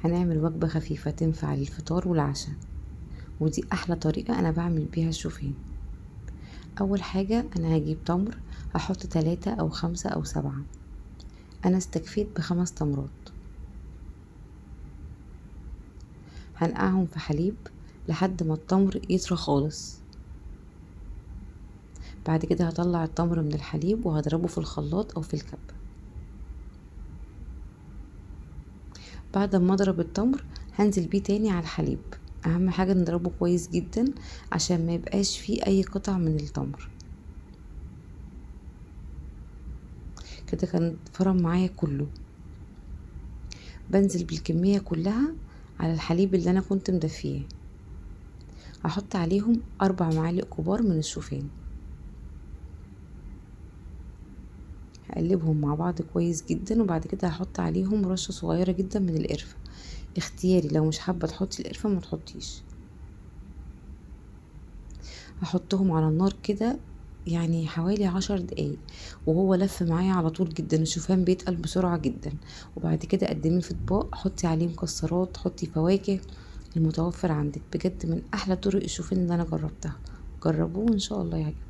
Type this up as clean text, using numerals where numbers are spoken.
هنعمل وجبة خفيفة تنفع للفطار والعشاء، ودي احلى طريقة انا بعمل بيها الشوفان. اول حاجة انا هجيب تمر، هحط 3 او 5 او 7. انا استكفيت ب5 تمرات. هنقعهم في حليب لحد ما التمر يطرى خالص. بعد كده هطلع التمر من الحليب وهضربه في الخلاط او في الكبة. بعد ما اضرب التمر هنزل بيه تاني على الحليب. اهم حاجة نضربه كويس جدا عشان ما يبقاش فيه اي قطع من التمر. كده كان فرم معايا كله. بنزل بالكمية كلها على الحليب اللي انا كنت مدفيه. هحط عليهم 4 معالق كبار من الشوفان. هقلبهم مع بعض كويس جدا، وبعد كده هحط عليهم رشة صغيرة جدا من القرفة. اختياري، لو مش حابة تحطي القرفة ما تحطيش. هحطهم على النار كده يعني حوالي 10 دقايق، وهو لف معايا على طول جدا. الشوفان بيتقل بسرعة جدا. وبعد كده قدميه في اطباق، حطي عليه مكسرات، حطي فواكه المتوفر عندك. بجد من احلى طرق الشوفان اللي انا جربتها. جربوه ان شاء الله يعجبكم.